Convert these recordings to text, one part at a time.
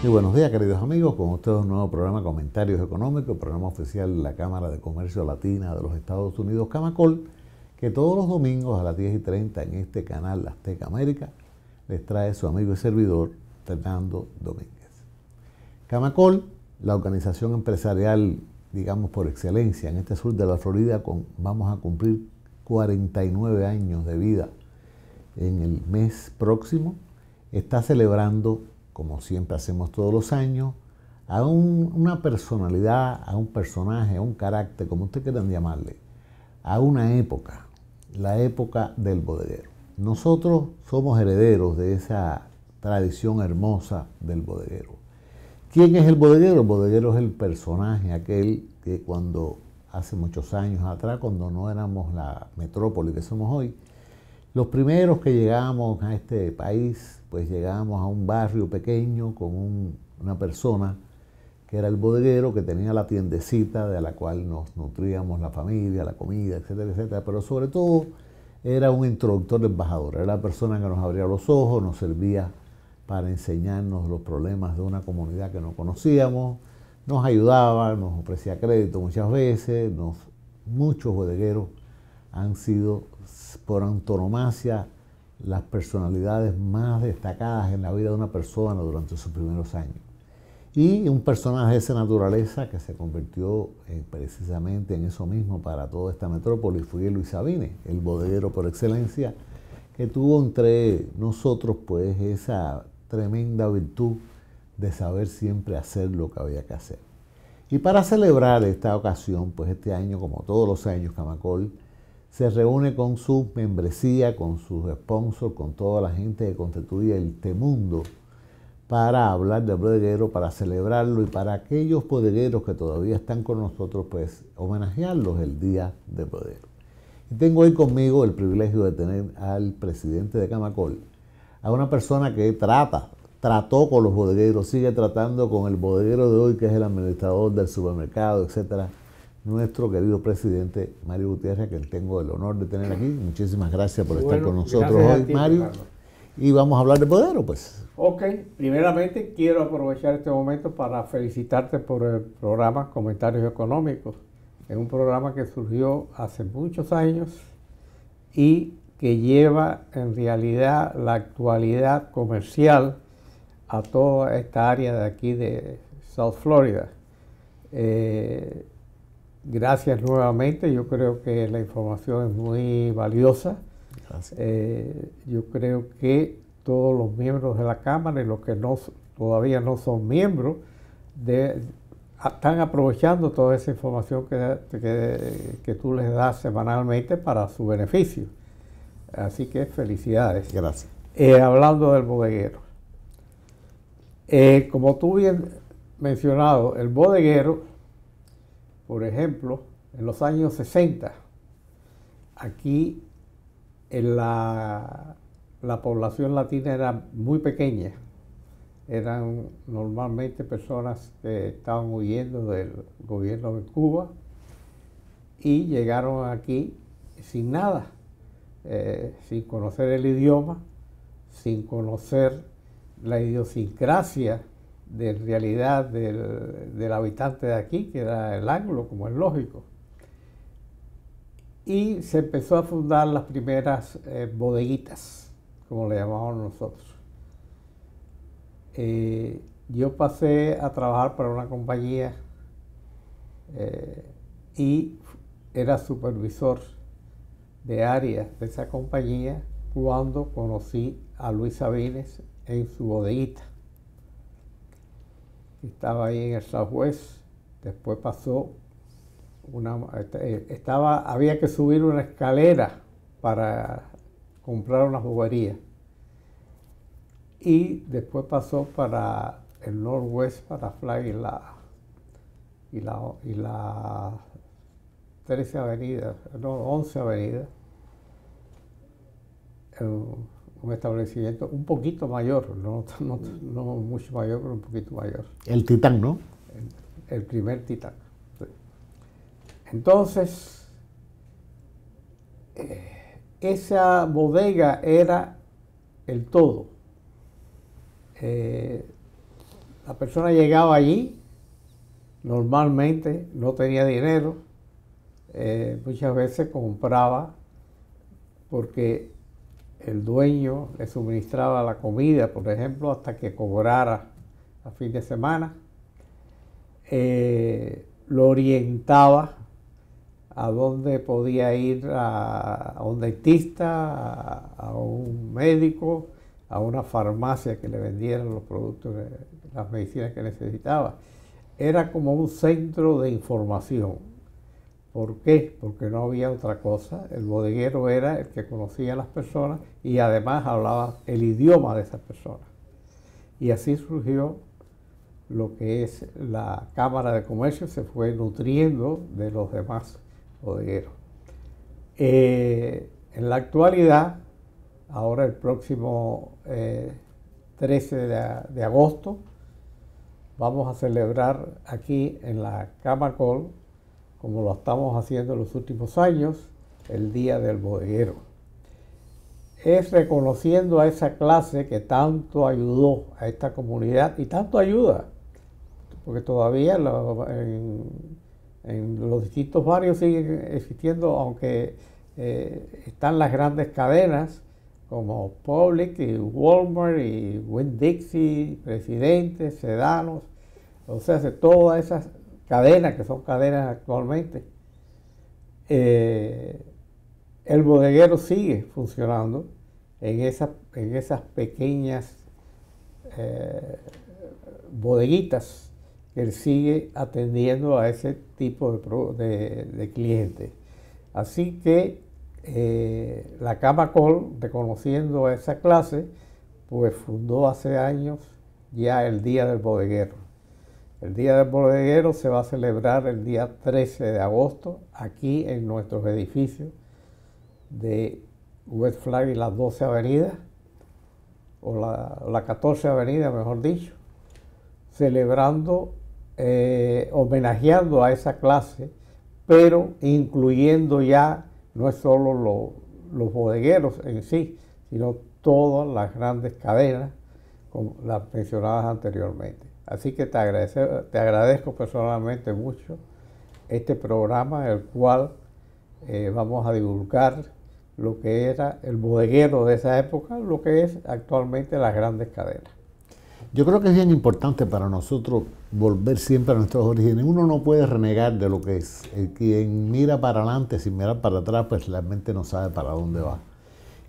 Muy buenos días, queridos amigos. Con ustedes un nuevo programa Comentarios Económicos, programa oficial de la Cámara de Comercio Latina de los Estados Unidos, Camacol, que todos los domingos a las 10:30 en este canal Azteca América les trae su amigo y servidor Fernando Domínguez. Camacol, la organización empresarial, digamos, por excelencia en este sur de la Florida, vamos a cumplir 49 años de vida en el mes próximo, está celebrando, como siempre hacemos todos los años, a una personalidad, a un personaje, a un carácter, como ustedes quieran llamarle, a una época, la época del bodeguero. Nosotros somos herederos de esa tradición hermosa del bodeguero. ¿Quién es el bodeguero? El bodeguero es el personaje, aquel que cuando hace muchos años atrás, cuando no éramos la metrópoli que somos hoy, los primeros que llegamos a este país, pues llegamos a un barrio pequeño con una persona que era el bodeguero, que tenía la tiendecita de la cual nos nutríamos la familia, la comida, etcétera, etcétera. Pero sobre todo era un introductor embajador, era la persona que nos abría los ojos, nos servía para enseñarnos los problemas de una comunidad que no conocíamos, nos ayudaba, nos ofrecía crédito muchas veces. Muchos bodegueros han sido por antonomasia las personalidades más destacadas en la vida de una persona durante sus primeros años. Y un personaje de esa naturaleza que se convirtió precisamente en eso mismo para toda esta metrópoli fue Luis Sabines, el bodeguero por excelencia, que tuvo entre nosotros pues esa tremenda virtud de saber siempre hacer lo que había que hacer. Y para celebrar esta ocasión, pues este año, como todos los años, Camacol se reúne con su membresía, con sus sponsors, con toda la gente que constituye el Temundo, para hablar del bodeguero, para celebrarlo y para aquellos bodegueros que todavía están con nosotros, pues homenajearlos el Día del Bodeguero. Y tengo hoy conmigo el privilegio de tener al presidente de Camacol, a una persona que trató con los bodegueros, sigue tratando con el bodeguero de hoy, que es el administrador del supermercado, etcétera, nuestro querido presidente Mario Gutiérrez, que tengo el honor de tener aquí. Muchísimas gracias por estar con nosotros hoy, Mario. Fernando. Y vamos a hablar de bodeguero, pues. Ok, primeramente quiero aprovechar este momento para felicitarte por el programa Comentarios Económicos. Es un programa que surgió hace muchos años y que lleva en realidad la actualidad comercial a toda esta área de aquí de South Florida. Gracias nuevamente, yo creo que la información es muy valiosa. Yo creo que todos los miembros de la Cámara y los que todavía no son miembros están aprovechando toda esa información que tú les das semanalmente para su beneficio. Así que felicidades. Gracias. Hablando del bodeguero. Como tú bien mencionado, el bodeguero, por ejemplo, en los años 60, aquí la población latina era muy pequeña. Eran normalmente personas que estaban huyendo del gobierno de Cuba y llegaron aquí sin nada, sin conocer el idioma, sin conocer la idiosincrasia de realidad del habitante de aquí, que era el anglo, como es lógico. Y se empezó a fundar las primeras bodeguitas, como le llamamos nosotros. Yo pasé a trabajar para una compañía y era supervisor de área de esa compañía cuando conocí a Luis Sabines en su bodeguita. Estaba ahí en el Southwest, después pasó había que subir una escalera para comprar una juguería. Y después pasó para el Northwest, para Flag y la 13 Avenida, no, 11 Avenida. Un establecimiento un poquito mayor, no mucho mayor, pero un poquito mayor. El Titán, ¿no? El primer Titán. Entonces, esa bodega era el todo. la persona llegaba allí, normalmente no tenía dinero, muchas veces compraba porque el dueño le suministraba la comida, por ejemplo, hasta que cobrara a fin de semana. Lo orientaba a dónde podía ir, a un dentista, a un médico, a una farmacia que le vendieran los productos, las medicinas que necesitaba. Era como un centro de información. ¿Por qué? Porque no había otra cosa. El bodeguero era el que conocía a las personas y además hablaba el idioma de esas personas. Y así surgió lo que es la Cámara de Comercio, se fue nutriendo de los demás bodegueros. En la actualidad, ahora el próximo 13 de agosto, vamos a celebrar aquí en la Camacol, como lo estamos haciendo en los últimos años, el Día del Bodeguero. Es reconociendo a esa clase que tanto ayudó a esta comunidad y tanto ayuda, porque todavía en los distintos barrios siguen existiendo, aunque están las grandes cadenas como Publix y Walmart y Winn-Dixie, Presidente, Sedanos, o sea, de todas esas cadenas que son cadenas actualmente. El bodeguero sigue funcionando en esas pequeñas bodeguitas que él sigue atendiendo a ese tipo de clientes. Así que la Camacol, reconociendo a esa clase, pues fundó hace años ya el Día del Bodeguero. El Día del Bodeguero se va a celebrar el día 13 de agosto aquí en nuestros edificios de West Flagg y las 12 avenidas, o la 14 avenida, mejor dicho, celebrando, homenajeando a esa clase, pero incluyendo ya no es solo los bodegueros en sí, sino todas las grandes cadenas, como las mencionadas anteriormente. Así que te agradezco personalmente mucho este programa en el cual vamos a divulgar lo que era el bodeguero de esa época, lo que es actualmente las grandes cadenas. Yo creo que es bien importante para nosotros volver siempre a nuestros orígenes. Uno no puede renegar de lo que es. El quien mira para adelante sin mirar para atrás, pues realmente no sabe para dónde va.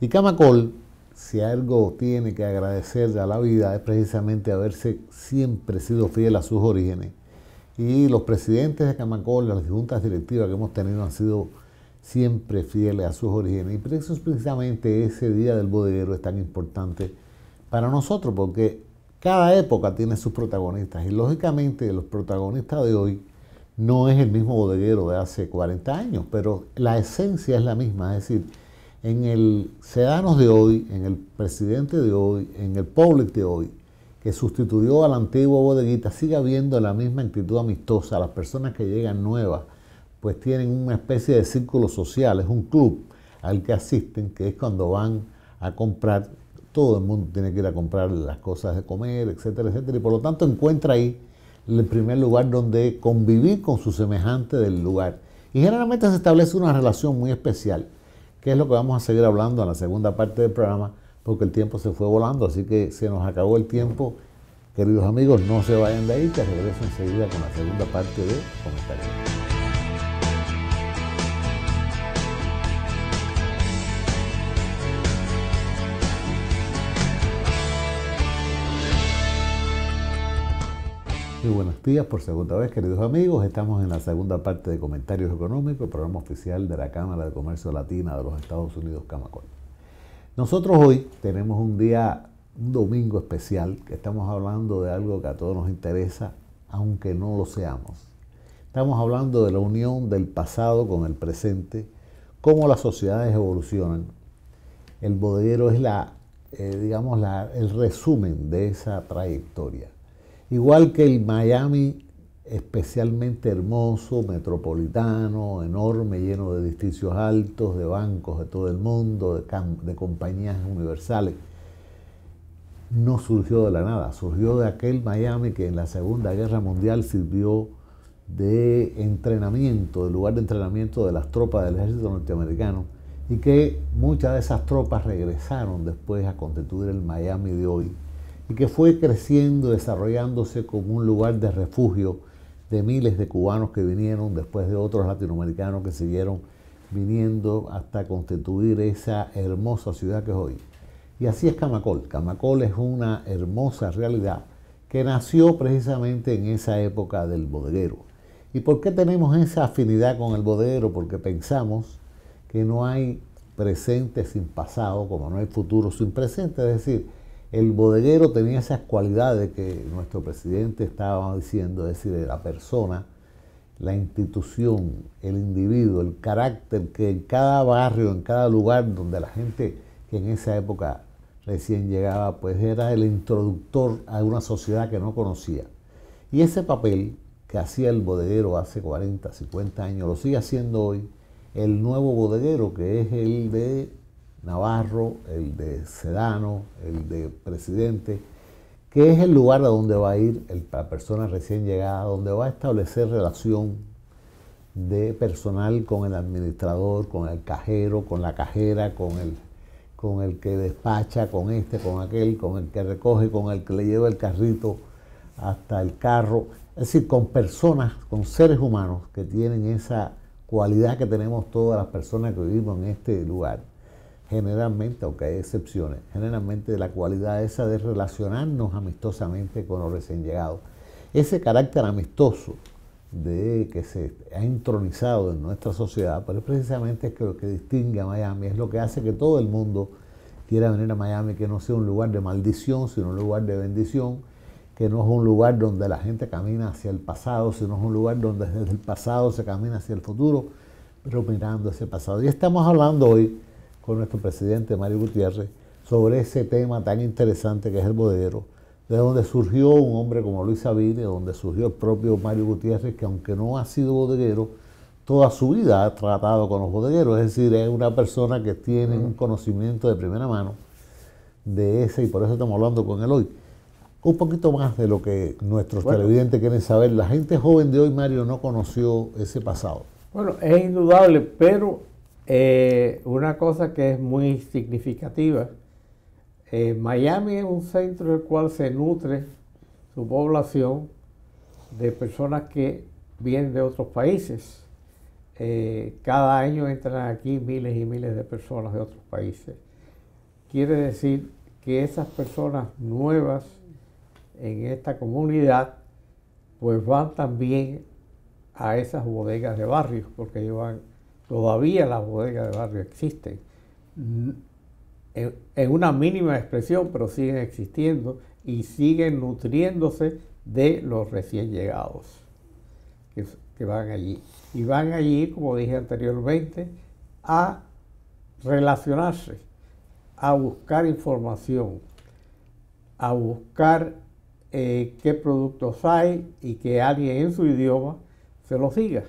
Y Camacol, si algo tiene que agradecer a la vida, es precisamente haberse siempre sido fiel a sus orígenes. Y los presidentes de Camacol, las juntas directivas que hemos tenido han sido siempre fieles a sus orígenes. Y por eso es precisamente ese Día del Bodeguero es tan importante para nosotros, porque cada época tiene sus protagonistas y lógicamente los protagonistas de hoy no es el mismo bodeguero de hace 40 años, pero la esencia es la misma, es decir, en el Sedanos de hoy, en el Presidente de hoy, en el Publix de hoy, que sustituyó a la antigua bodeguita, sigue habiendo la misma actitud amistosa. Las personas que llegan nuevas pues tienen una especie de círculo social, es un club al que asisten, que es cuando van a comprar. Todo el mundo tiene que ir a comprar las cosas de comer, etcétera, etcétera. Y por lo tanto encuentra ahí el primer lugar donde convivir con su semejante del lugar. Y generalmente se establece una relación muy especial, que es lo que vamos a seguir hablando en la segunda parte del programa, porque el tiempo se fue volando, así que se nos acabó el tiempo. Queridos amigos, no se vayan de ahí, que regreso enseguida con la segunda parte de Comentarios. Muy buenos días por segunda vez, queridos amigos. Estamos en la segunda parte de Comentarios Económicos, el programa oficial de la Cámara de Comercio Latina de los Estados Unidos, Camacol. Nosotros hoy tenemos un domingo especial, que estamos hablando de algo que a todos nos interesa, aunque no lo seamos. Estamos hablando de la unión del pasado con el presente, cómo las sociedades evolucionan. El bodeguero es el resumen de esa trayectoria. Igual que el Miami, especialmente hermoso, metropolitano, enorme, lleno de edificios altos, de bancos de todo el mundo, de compañías universales. no surgió de la nada, surgió de aquel Miami que en la Segunda Guerra Mundial sirvió de entrenamiento, de lugar de entrenamiento de las tropas del ejército norteamericano, y que muchas de esas tropas regresaron después a constituir el Miami de hoy, y que fue creciendo, desarrollándose como un lugar de refugio de miles de cubanos que vinieron, después de otros latinoamericanos que siguieron viniendo hasta constituir esa hermosa ciudad que es hoy. Y así es Camacol. Camacol es una hermosa realidad que nació precisamente en esa época del bodeguero. ¿Y por qué tenemos esa afinidad con el bodeguero? Porque pensamos que no hay presente sin pasado, como no hay futuro sin presente. Es decir, el bodeguero tenía esas cualidades que nuestro presidente estaba diciendo, es decir, la persona, la institución, el individuo, el carácter que en cada barrio, en cada lugar donde la gente que en esa época recién llegaba, pues era el introductor a una sociedad que no conocía. Y ese papel que hacía el bodeguero hace 40, 50 años, lo sigue haciendo hoy el nuevo bodeguero, que es el de Navarro, el de Sedano, el de Presidente, que es el lugar a donde va a ir la persona recién llegada, donde va a establecer relación de personal con el administrador, con el cajero, con la cajera, con el que despacha, con este, con aquel, con el que recoge, con el que le lleva el carrito hasta el carro. Es decir, con personas, con seres humanos que tienen esa cualidad que tenemos todas las personas que vivimos en este lugar. Generalmente, aunque hay excepciones, generalmente la cualidad esa de relacionarnos amistosamente con los recién llegados. Ese carácter amistoso que se ha entronizado en nuestra sociedad, pero precisamente es que lo que distingue a Miami, es lo que hace que todo el mundo quiera venir a Miami, que no sea un lugar de maldición, sino un lugar de bendición, que no es un lugar donde la gente camina hacia el pasado, sino es un lugar donde desde el pasado se camina hacia el futuro, pero mirando ese pasado. Y estamos hablando hoy con nuestro presidente Mario Gutiérrez sobre ese tema tan interesante que es el bodeguero, de donde surgió un hombre como Luis Sabine, de donde surgió el propio Mario Gutiérrez, que aunque no ha sido bodeguero, toda su vida ha tratado con los bodegueros, es decir, es una persona que tiene un conocimiento de primera mano de ese, y por eso estamos hablando con él hoy. Un poquito más de lo que nuestros televidentes quieren saber. La gente joven de hoy, Mario, no conoció ese pasado. Bueno, es indudable, pero una cosa que es muy significativa, Miami es un centro del cual se nutre su población de personas que vienen de otros países. Cada año entran aquí miles y miles de personas de otros países. Quiere decir que esas personas nuevas en esta comunidad pues van también a esas bodegas de barrio, porque todavía las bodegas de barrio existen en una mínima expresión, pero siguen existiendo y siguen nutriéndose de los recién llegados que van allí. Y van allí, como dije anteriormente, a relacionarse, a buscar información, a buscar qué productos hay y que alguien en su idioma se los diga,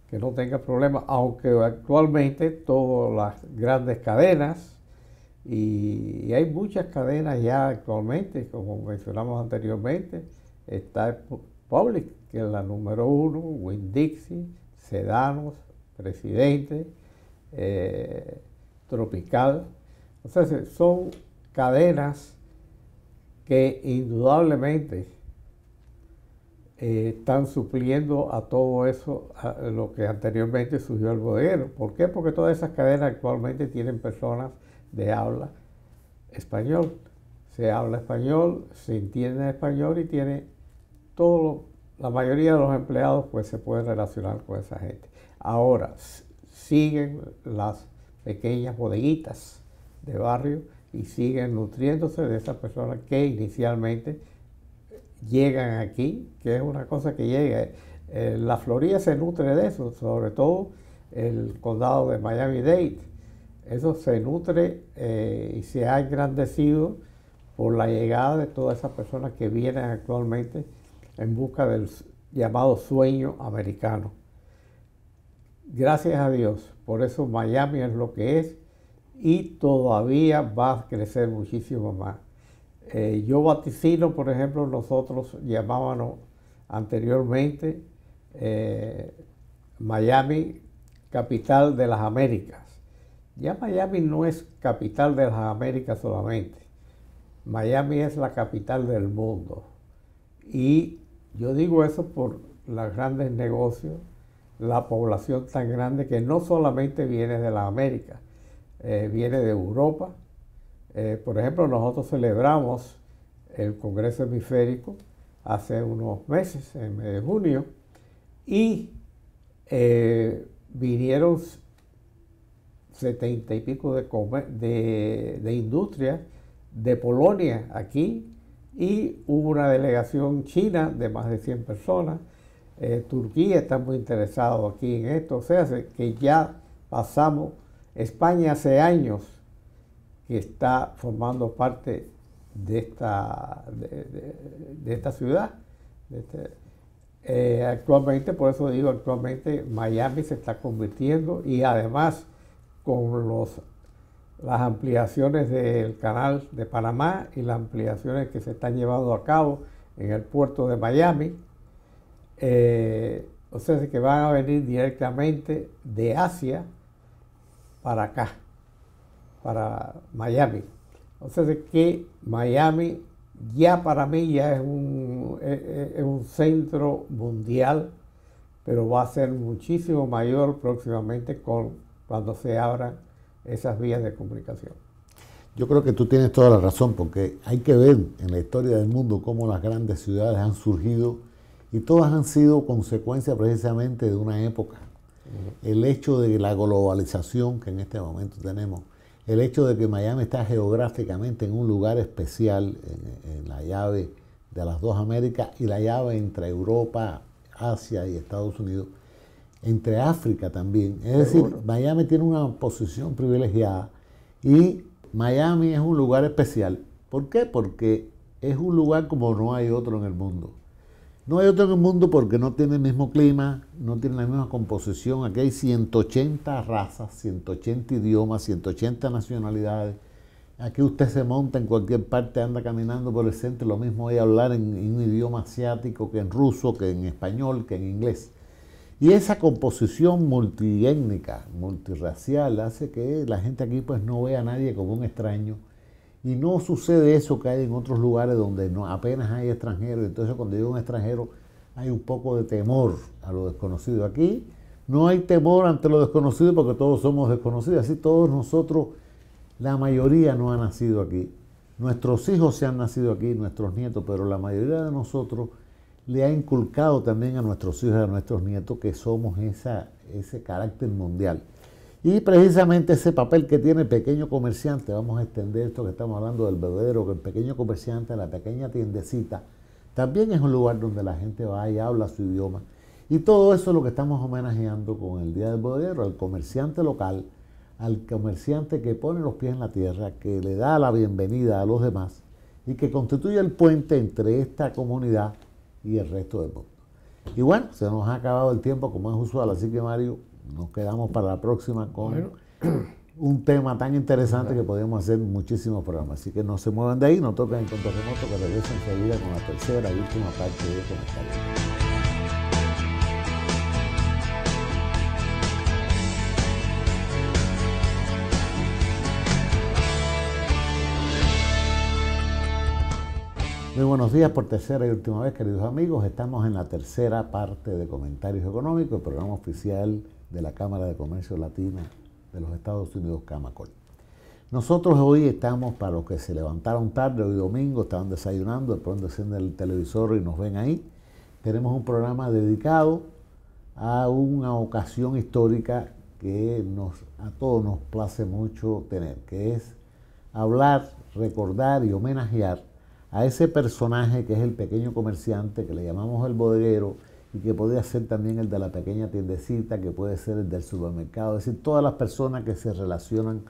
que no tenga problemas, aunque actualmente todas las grandes cadenas, y hay muchas cadenas ya actualmente, como mencionamos anteriormente, está Publix, que es la número 1, Winn-Dixie, Sedanos, Presidente, Tropical. Entonces son cadenas que indudablemente están supliendo a todo eso, a lo que anteriormente surgió el bodeguero. ¿Por qué? Porque todas esas cadenas actualmente tienen personas de habla español. Se habla español, se entiende español y tiene la mayoría de los empleados pues se pueden relacionar con esa gente. Ahora, siguen las pequeñas bodeguitas de barrio y siguen nutriéndose de esas personas que inicialmente llegan aquí, que es una cosa que llega. La Florida se nutre de eso, sobre todo el condado de Miami-Dade. Eso se nutre y se ha engrandecido por la llegada de todas esas personas que vienen actualmente en busca del llamado sueño americano. Gracias a Dios, por eso Miami es lo que es y todavía va a crecer muchísimo más. Yo vaticino, por ejemplo, nosotros llamábamos anteriormente Miami capital de las Américas. Ya Miami no es capital de las Américas solamente. Miami es la capital del mundo. Y yo digo eso por los grandes negocios, la población tan grande que no solamente viene de las Américas, viene de Europa. Por ejemplo, nosotros celebramos el Congreso Hemisférico hace unos meses, en mes de junio, y vinieron 70 y pico de industrias de Polonia aquí, y hubo una delegación china de más de 100 personas. Turquía está muy interesado aquí en esto, o sea, que ya pasamos. España hace años que está formando parte de esta ciudad. Actualmente, por eso digo, actualmente Miami se está convirtiendo, y además con las ampliaciones del canal de Panamá y las ampliaciones que se están llevando a cabo en el puerto de Miami, o sea que van a venir directamente de Asia para acá, para Miami. O sea que Miami ya para mí ya es un centro mundial, pero va a ser muchísimo mayor próximamente cuando se abran esas vías de comunicación. Yo creo que tú tienes toda la razón, porque hay que ver en la historia del mundo cómo las grandes ciudades han surgido, y todas han sido consecuencia precisamente de una época. El hecho de la globalización que en este momento tenemos, el hecho de que Miami está geográficamente en un lugar especial, en la llave de las dos Américas y la llave entre Europa, Asia y Estados Unidos, entre África también. Es decir, Miami tiene una posición privilegiada, y Miami es un lugar especial. ¿Por qué? Porque es un lugar como no hay otro en el mundo. No hay otro en el mundo porque no tiene el mismo clima, no tiene la misma composición. Aquí hay 180 razas, 180 idiomas, 180 nacionalidades. Aquí usted se monta en cualquier parte, anda caminando por el centro, lo mismo hay hablar en un idioma asiático que en ruso, que en español, que en inglés. Y esa composición multiétnica, multirracial, hace que la gente aquí pues no vea a nadie como un extraño. Y no sucede eso que hay en otros lugares donde apenas hay extranjeros. Entonces cuando llega un extranjero hay un poco de temor a lo desconocido. Aquí no hay temor ante lo desconocido porque todos somos desconocidos. Así todos nosotros, la mayoría no ha nacido aquí. Nuestros hijos se han nacido aquí, nuestros nietos, pero la mayoría de nosotros le ha inculcado también a nuestros hijos y a nuestros nietos que somos ese carácter mundial. Y precisamente ese papel que tiene el pequeño comerciante, vamos a extender esto que estamos hablando del bebedero, que el pequeño comerciante, la pequeña tiendecita, también es un lugar donde la gente va y habla su idioma. Y todo eso es lo que estamos homenajeando con el Día del Bebedero, al comerciante local, al comerciante que pone los pies en la tierra, que le da la bienvenida a los demás y que constituye el puente entre esta comunidad y el resto del mundo. Y bueno, se nos ha acabado el tiempo como es usual, así que Mario, nos quedamos para la próxima con un tema tan interesante que podemos hacer muchísimos programas. Así que no se muevan de ahí, no toquen el control remoto, que regresen enseguida con la tercera y última parte de Comentarios. Muy buenos días por tercera y última vez, queridos amigos. Estamos en la tercera parte de Comentarios Económicos, el programa oficial de la Cámara de Comercio Latina de los Estados Unidos, Camacol. Nosotros hoy estamos, para los que se levantaron tarde, hoy domingo, estaban desayunando, de pronto encienden el televisor y nos ven ahí. Tenemos un programa dedicado a una ocasión histórica que a todos nos place mucho tener, que es hablar, recordar y homenajear a ese personaje que es el pequeño comerciante, que le llamamos el bodeguero, y que podría ser también el de la pequeña tiendecita, que puede ser el del supermercado, es decir, todas las personas que se relacionan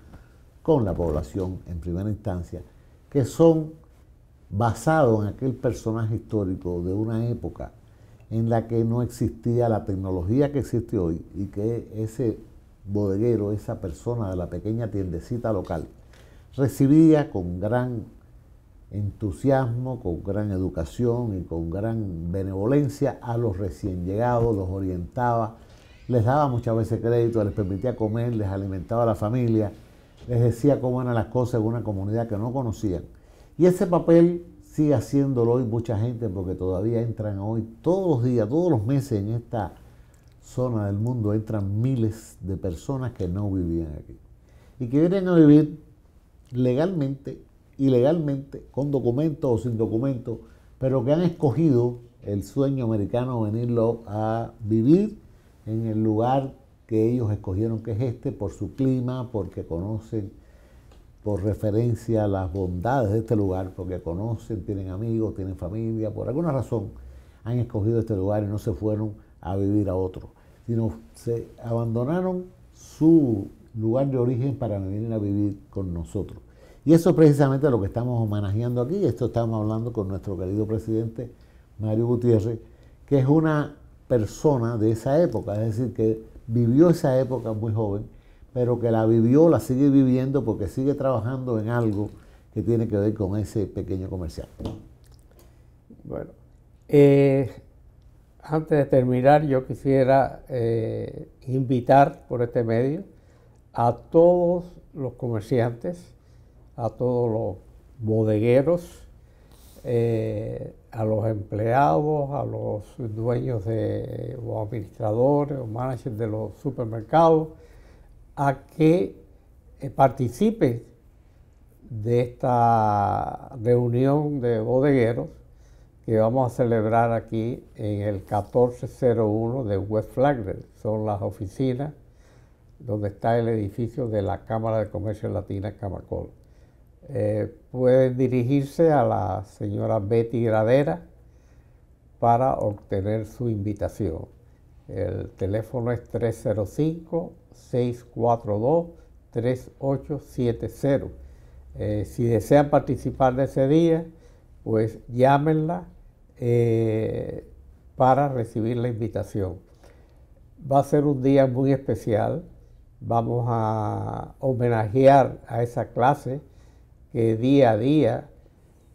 con la población en primera instancia, que son basados en aquel personaje histórico de una época en la que no existía la tecnología que existe hoy, y que ese bodeguero, esa persona de la pequeña tiendecita local, recibía con gran entusiasmo, con gran educación y con gran benevolencia a los recién llegados, los orientaba, les daba muchas veces crédito, les permitía comer, les alimentaba a la familia, les decía cómo eran las cosas en una comunidad que no conocían. Y ese papel sigue haciéndolo hoy mucha gente, porque todavía entran hoy todos los días, todos los meses en esta zona del mundo entran miles de personas que no vivían aquí y que vienen a vivir legalmente, ilegalmente, con documentos o sin documentos, pero que han escogido el sueño americano, venirlo a vivir en el lugar que ellos escogieron, que es este, por su clima, porque conocen por referencia a las bondades de este lugar, porque conocen, tienen amigos, tienen familia, por alguna razón han escogido este lugar y no se fueron a vivir a otro, sino se abandonaron su lugar de origen para venir a vivir con nosotros. Y eso es precisamente lo que estamos homenajeando aquí. Esto estamos hablando con nuestro querido presidente Mario Gutiérrez, que es una persona de esa época, es decir, que vivió esa época muy joven, pero que la vivió, la sigue viviendo porque sigue trabajando en algo que tiene que ver con ese pequeño comercial. Bueno, antes de terminar, yo quisiera invitar por este medio a todos los comerciantes, a todos los bodegueros, a los empleados, a los dueños o administradores o managers de los supermercados, a que participen de esta reunión de bodegueros que vamos a celebrar aquí en el 1401 de West Flagler. Son las oficinas donde está el edificio de la Cámara de Comercio Latina Camacol. Pueden dirigirse a la señora Betty Gradera para obtener su invitación. El teléfono es 305-642-3870. Si desean participar de ese día, pues llámenla para recibir la invitación. Va a ser un día muy especial. Vamos a homenajear a esa clase que día a día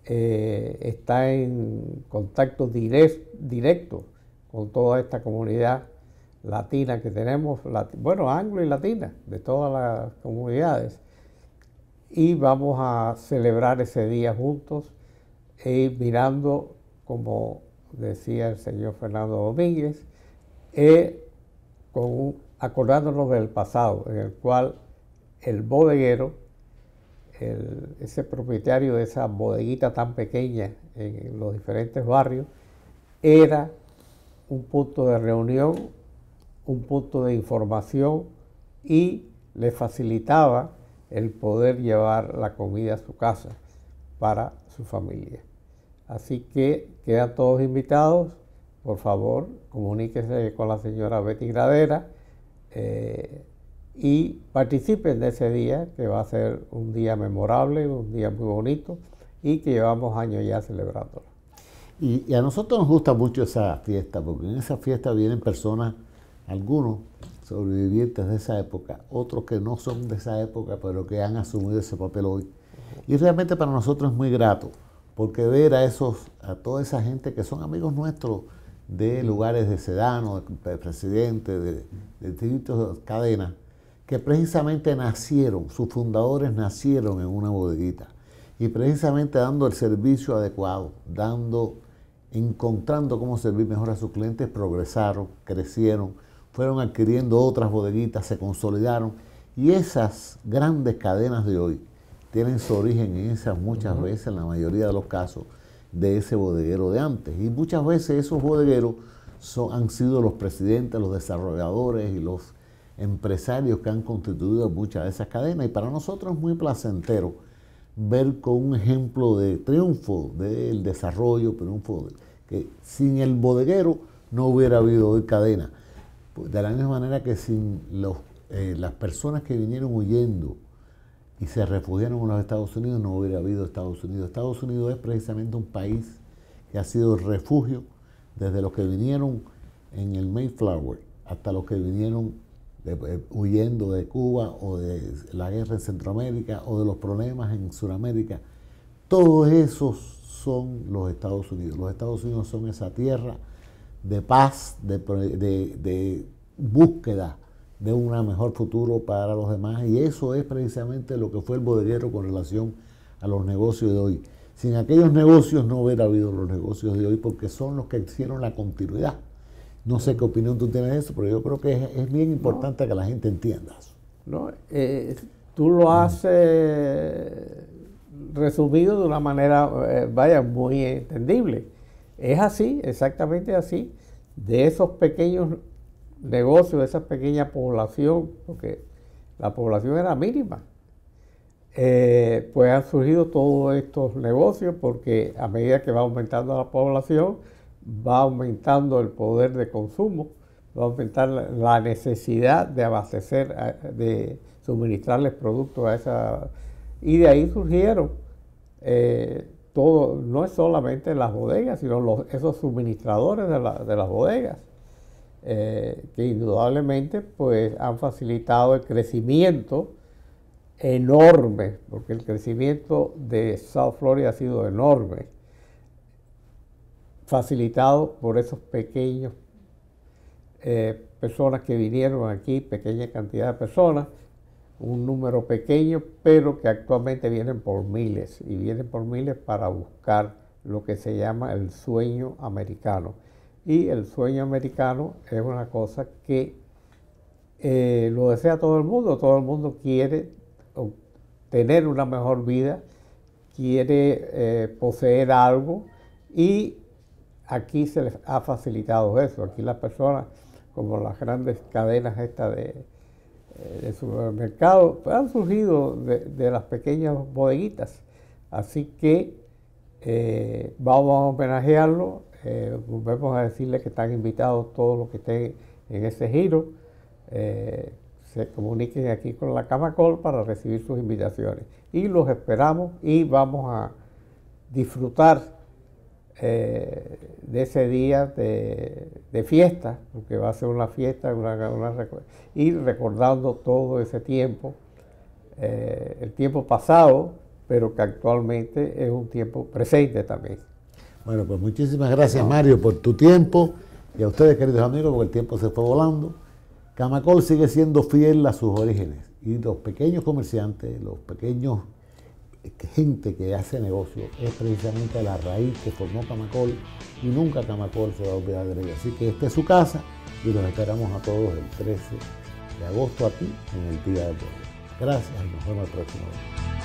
está en contacto directo con toda esta comunidad latina que tenemos, bueno, anglo y latina, de todas las comunidades. Y vamos a celebrar ese día juntos, mirando, como decía el señor Fernando Domínguez, acordándonos del pasado, en el cual el bodeguero, ese propietario de esa bodeguita tan pequeña en los diferentes barrios, era un punto de reunión, un punto de información, y le facilitaba el poder llevar la comida a su casa para su familia. Así que quedan todos invitados. Por favor, comuníquese con la señora Betty Gradera y participen de ese día, que va a ser un día memorable, un día muy bonito, y que llevamos años ya celebrándolo. Y a nosotros nos gusta mucho esa fiesta, porque en esa fiesta vienen personas, algunos sobrevivientes de esa época, otros que no son de esa época, pero que han asumido ese papel hoy. Y realmente para nosotros es muy grato, porque ver a toda esa gente que son amigos nuestros de lugares de Sedano, de Presidente, de distintas cadenas, que precisamente nacieron, sus fundadores nacieron en una bodeguita, y precisamente dando el servicio adecuado, encontrando cómo servir mejor a sus clientes, progresaron, crecieron, fueron adquiriendo otras bodeguitas, se consolidaron, y esas grandes cadenas de hoy tienen su origen en esas, muchas veces, en la mayoría de los casos, de ese bodeguero de antes. Y muchas veces esos bodegueros han sido los presidentes, los desarrolladores y los empresarios que han constituido muchas de esas cadenas. Y para nosotros es muy placentero ver con un ejemplo de triunfo del desarrollo, que sin el bodeguero no hubiera habido hoy cadena. De la misma manera que sin las personas que vinieron huyendo y se refugiaron en los Estados Unidos, no hubiera habido Estados Unidos. Estados Unidos es precisamente un país que ha sido el refugio desde los que vinieron en el Mayflower hasta los que vinieron huyendo de Cuba o de la guerra en Centroamérica o de los problemas en Sudamérica. Todos esos son los Estados Unidos. Los Estados Unidos son esa tierra de paz, de búsqueda de un mejor futuro para los demás, y eso es precisamente lo que fue el bodeguero con relación a los negocios de hoy. Sin aquellos negocios no hubiera habido los negocios de hoy, porque son los que hicieron la continuidad. No sé qué opinión tú tienes de eso, pero yo creo que es bien importante que la gente entienda eso. No, tú lo has resumido de una manera, muy entendible. Es así, exactamente así. De esos pequeños negocios, de esa pequeña población, porque la población era mínima, pues han surgido todos estos negocios, porque a medida que va aumentando la población, va aumentando el poder de consumo, va a aumentar la necesidad de abastecer, de suministrarles productos a esa... Y de ahí surgieron todo, no es solamente las bodegas, sino esos suministradores de las bodegas, que indudablemente pues han facilitado el crecimiento enorme, porque el crecimiento de South Florida ha sido enorme, facilitado por esos pequeños personas que vinieron aquí, pequeña cantidad de personas, un número pequeño, pero que actualmente vienen por miles, y vienen por miles para buscar lo que se llama el sueño americano. Y el sueño americano es una cosa que lo desea todo el mundo quiere tener una mejor vida, quiere poseer algo, y aquí se les ha facilitado eso. Aquí las personas, como las grandes cadenas estas de supermercados, pues han surgido de las pequeñas bodeguitas. Así que vamos a homenajearlo. Volvemos a decirles que están invitados todos los que estén en ese giro. Se comuniquen aquí con la Camacol para recibir sus invitaciones. Y los esperamos, y vamos a disfrutar de ese día de fiesta, porque va a ser una fiesta, y recordando todo ese tiempo, el tiempo pasado, pero que actualmente es un tiempo presente también. Bueno, pues muchísimas gracias, Mario, por tu tiempo, y a ustedes, queridos amigos, porque el tiempo se fue volando. Camacol sigue siendo fiel a sus orígenes, y los pequeños comerciantes, los pequeños gente que hace negocio, es precisamente la raíz que formó Camacol, y nunca Camacol se va a olvidar de ella. Así que esta es su casa, y los esperamos a todos el 13 de agosto aquí en el Día del Pueblo. Gracias, y nos vemos el próximo día.